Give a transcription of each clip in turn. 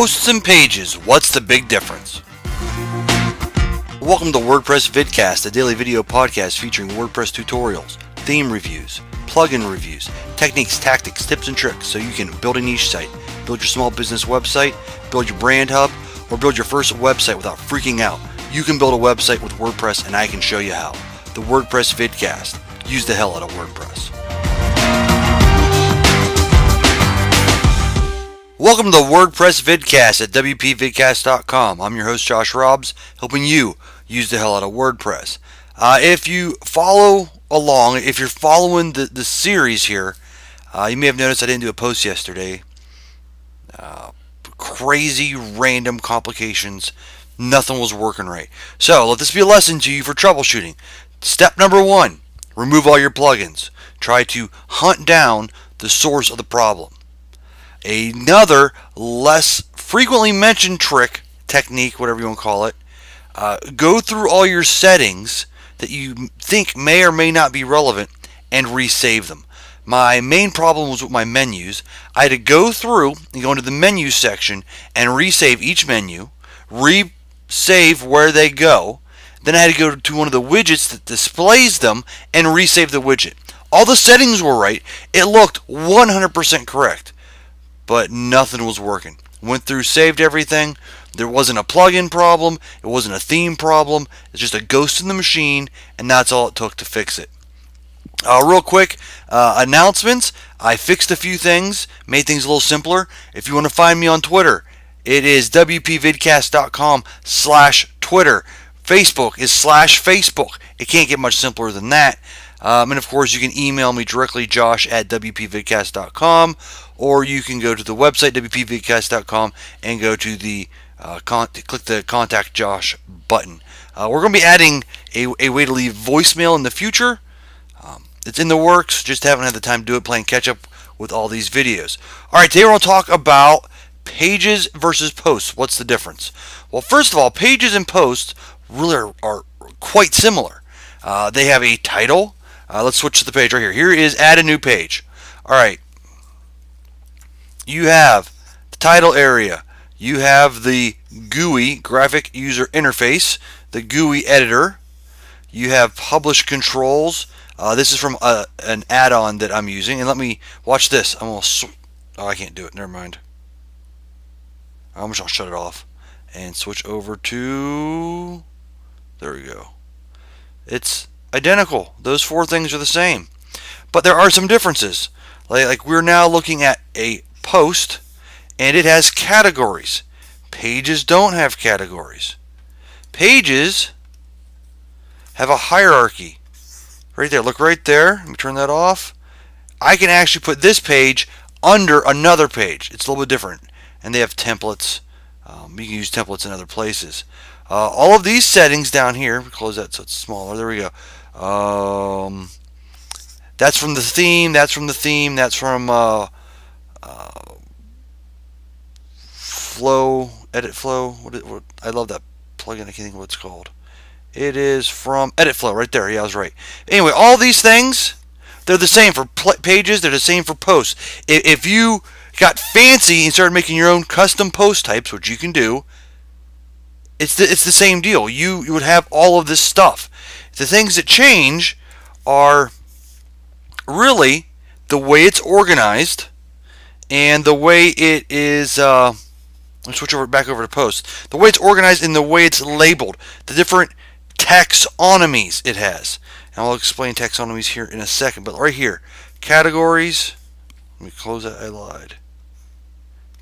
Posts and pages, what's the big difference? Welcome to WordPress Vidcast, a daily video podcast featuring WordPress tutorials, theme reviews, plugin reviews, techniques, tactics, tips, and tricks so you can build a niche site, build your small business website, build your brand hub, or build your first website without freaking out. You can build a website with WordPress, and I can show you how. The WordPress Vidcast. Use the hell out of WordPress. Welcome to the WordPress Vidcast at WPVidcast.com. I'm your host, Josh Robbs, helping you use the hell out of WordPress. If you follow along, if you're following the series here, you may have noticed I didn't do a post yesterday. Crazy, random complications. Nothing was working right. So let this be a lesson to you for troubleshooting. Step number 1, remove all your plugins. Try to hunt down the source of the problem. Another less frequently mentioned trick, technique, whatever you want to call it, go through all your settings that you think may or may not be relevant and resave them. My main problem was with my menus. I had to go through and go into the menu section and resave each menu, resave where they go. Then I had to go to one of the widgets that displays them and resave the widget. All the settings were right. It looked 100% correct, but nothing was working. Went through, saved everything. There wasn't a plugin problem. It wasn't a theme problem. It's just a ghost in the machine, and that's all it took to fix it. Real quick, announcements. I fixed a few things, made things a little simpler. If you want to find me on Twitter, it is WPVidcast.com/Twitter. Facebook is /Facebook. It can't get much simpler than that. And of course, you can email me directly, josh@WPVidcast.com, or you can go to the website, WPVidcast.com, and go to the click the Contact Josh button. We're going to be adding a way to leave voicemail in the future. It's in the works, just haven't had the time to do it, playing catch up with all these videos. Alright, today we're going to talk about pages versus posts. What's the difference? Well, first of all, pages and posts really are quite similar. They have a title. Let's switch to the page right here. Here is add a new page. Alright, you have the title area. You have the GUI, graphic user interface, the GUI editor. You have publish controls. This is from an add-on that I'm using, and let me watch this. Oh, I can't do it. Never mind. I'm just gonna shut it off and switch over to. There we go. It's identical. Those four things are the same, but there are some differences. Like we're now looking at a post, and it has categories. Pages don't have categories. Pages have a hierarchy. Right there, look right there. Let me turn that off. I can actually put this page under another page. It's a little bit different. And they have templates. You can use templates in other places. All of these settings down here, close that so it's smaller. There we go. That's from the theme. That's from the theme. That's from Flow, Edit Flow. What, I love that plugin. I can't think of what it's called. It is from Edit Flow right there. Yeah, I was right. Anyway, all these things, they're the same for pages. They're the same for posts. If you got fancy and started making your own custom post types, which you can do, it's the same deal. You would have all of this stuff. The things that change are really the way it's organized and the way it is. Let's switch back over to posts. The way it's organized and the way it's labeled. The different taxonomies it has. And I'll explain taxonomies here in a second, but right here, categories. Let me close that. I lied.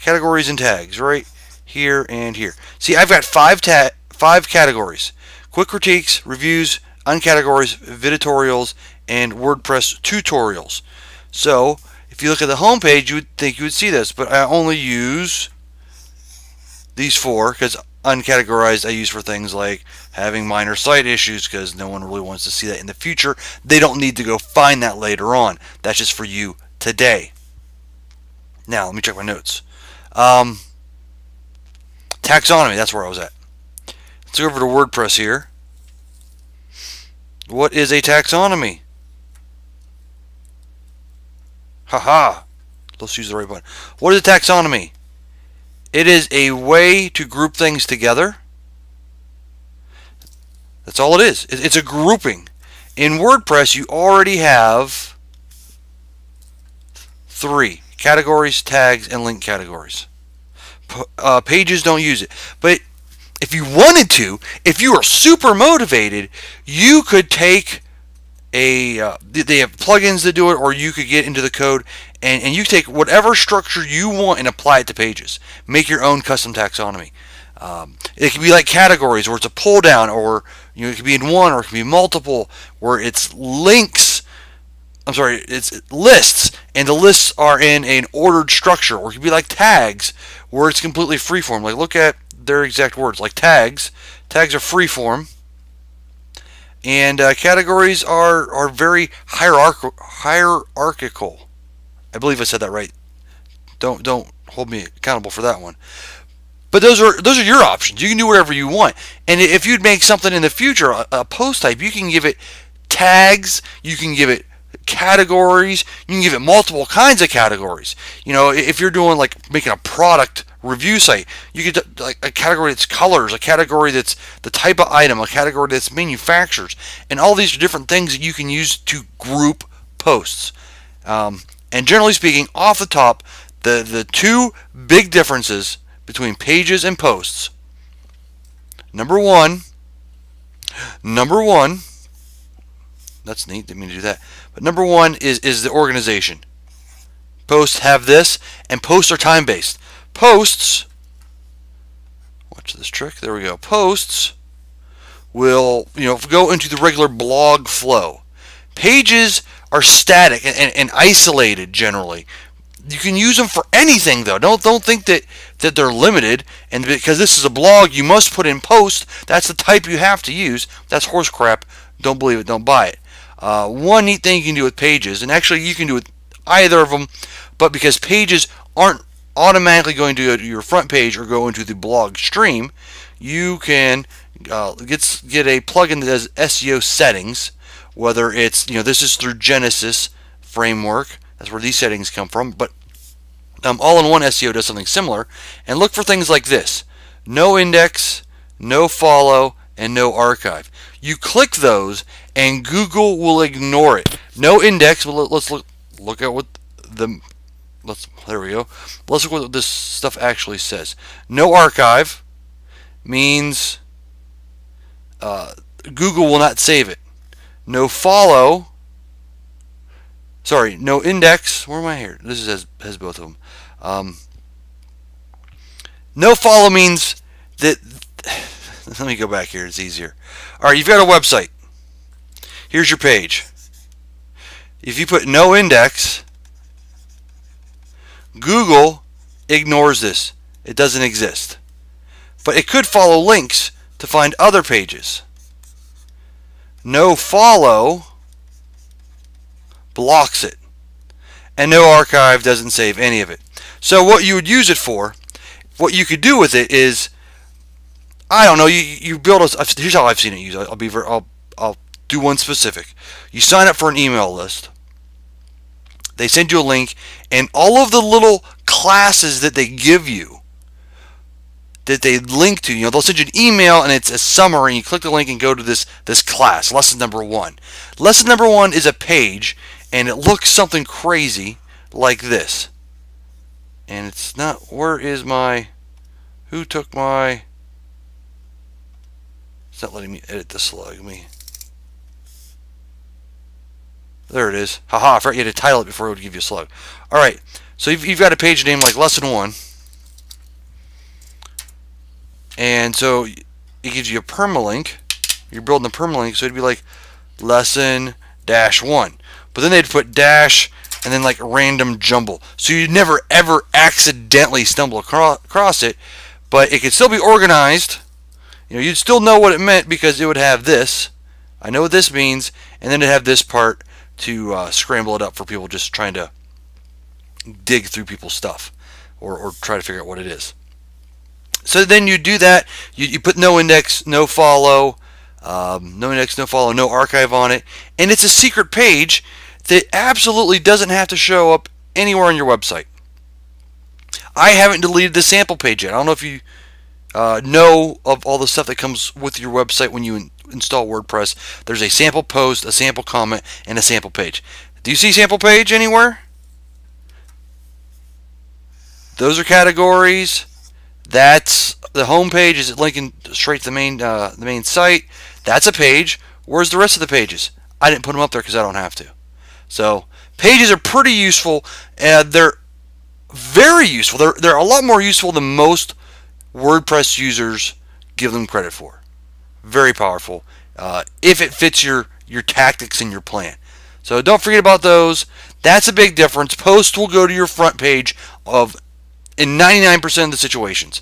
Categories and tags right here and here. See, I've got five categories: quick critiques, reviews, uncategories, videotutorials, and WordPress tutorials. So if you look at the home page, you would think you would see this, but I only use these four because uncategorized I use for things like having minor site issues, because no one really wants to see that in the future. They don't need to go find that later on. That's just for you today. Now let me check my notes. Taxonomy, that's where I was at. Let's go over to WordPress here. What is a taxonomy? Haha. Let's use the right button. What is a taxonomy? It is a way to group things together. That's all it is. It's a grouping. In WordPress, you already have 3 categories, tags, and link categories. Pages don't use it. But if you wanted to, if you are super motivated, you could take they have plugins that do it, or you could get into the code and you take whatever structure you want and apply it to pages. Make your own custom taxonomy. It can be like categories, or it's a pull down, or it can be in one, or it can be multiple, where it's links. I'm sorry, it's lists, and the lists are in an ordered structure. Or it can be like tags, where it's completely freeform. Like, look at their exact words. Like tags are freeform, and categories are very hierarchical. I believe I said that right. Don't hold me accountable for that one. But those are your options. You can do whatever you want. And if you'd make something in the future, a post type, you can give it tags, you can give it categories, you can give it multiple kinds of categories. If you're doing like making a product review site, you get like a category that's colors, a category that's the type of item, a category that's manufacturers, and all these are different things that you can use to group posts. And generally speaking, off the top, the 2 big differences between pages and posts. Number one, that's neat, didn't mean to do that. But number 1 is the organization. Posts have this, and posts are time-based. Posts, watch this trick, there we go. Posts will go into the regular blog flow. Pages are static and isolated generally. You can use them for anything, though. Don't think that they're limited, and because this is a blog, you must put in post. That's the type you have to use. That's horse crap. Don't believe it, don't buy it. One neat thing you can do with pages, and actually you can do with either of them, but because pages aren't automatically going to go to your front page or go into the blog stream, you can get a plugin that does SEO settings, whether it's, this is through Genesis framework. That's where these settings come from. But all-in-one SEO does something similar. And look for things like this: no index, no follow, and no archive. You click those, and Google will ignore it. No index. Well, let's look at what there we go. Let's look what this stuff actually says. No archive means Google will not save it. No follow. Sorry, no index. Where am I here? This has both of them. No follow means that. Let me go back here. It's easier. All right, you've got a website. Here's your page. If you put no index, Google ignores this. It doesn't exist. But it could follow links to find other pages. No follow blocks it, and no archive doesn't save any of it. So what you would use it for, what you could do with it is, I don't know, you build a, here's how I've seen it used. I'll do one specific. You sign up for an email list. They send you a link, and all of the little classes that they give you, that they link to, they'll send you an email and it's a summary, and you click the link and go to this class, lesson number 1. Lesson number 1 is a page, and it looks something crazy like this. And it's not, who took my, it's not letting me edit the slug. There it is. Haha, I forgot you had to title it before it would give you a slug. Alright, so you've got a page name like lesson 1. And so it gives you a permalink. You're building a permalink, so it'd be like lesson -1. But then they'd put dash and then like random jumble. So you'd never ever accidentally stumble across it, but it could still be organized. You'd still know what it meant because it would have this. I know what this means, and then it'd have this part to scramble it up for people just trying to dig through people's stuff or try to figure out what it is. So then you do that. You put no index, no follow, no archive on it, and it's a secret page that absolutely doesn't have to show up anywhere on your website. I haven't deleted the sample page yet. I don't know if you know of all the stuff that comes with your website when you install WordPress. There's a sample post, a sample comment, and a sample page. Do you see sample page anywhere? Those are categories. That's the home page. Is it linking straight to the main site? That's a page. Where's the rest of the pages? I didn't put them up there because I don't have to. So pages are pretty useful, and they're very useful. They're a lot more useful than most WordPress users give them credit for. Very powerful if it fits your tactics and your plan. So don't forget about those. That's a big difference. Posts will go to your front page of in 99% of the situations,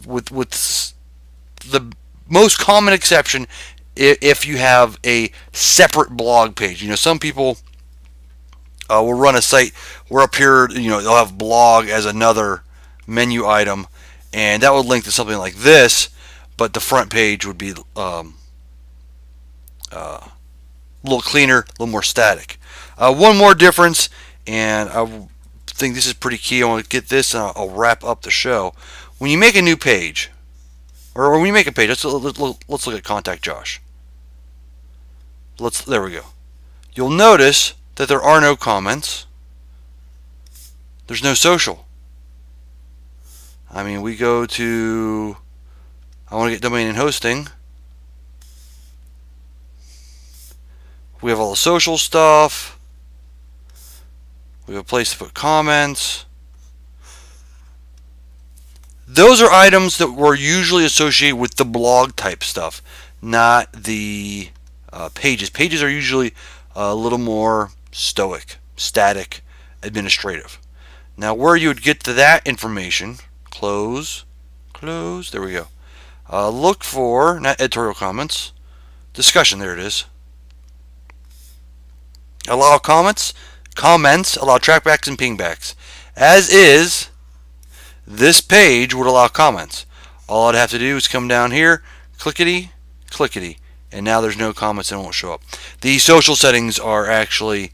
with the most common exception if you have a separate blog page. You know, some people will run a site where up here, you know, they'll have blog as another menu item, and that would link to something like this, but the front page would be a little cleaner, a little more static. One more difference, and I think this is pretty key. I want to get this, and I'll wrap up the show. When you make a new page, or when you make a page, let's look at Contact Josh. There we go. You'll notice that there are no comments. There's no social. I mean, we go to, I want to get domain and hosting. We have all the social stuff. We have a place to put comments. Those are items that were usually associated with the blog type stuff, not the pages. Pages are usually a little more stoic, static, administrative. Now, where you would get to that information, close, there we go. Look for, not editorial comments, discussion, there it is. Allow comments, allow trackbacks and pingbacks. As is, this page would allow comments. All I'd have to do is come down here, clickety, clickety, and now there's no comments and it won't show up. The social settings are actually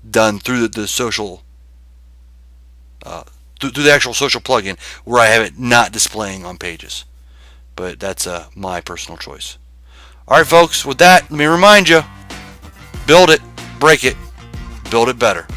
done through the social, through the actual social plugin, where I have it not displaying on pages. But that's my personal choice. Alright folks, with that, let me remind you, build it, break it, build it better.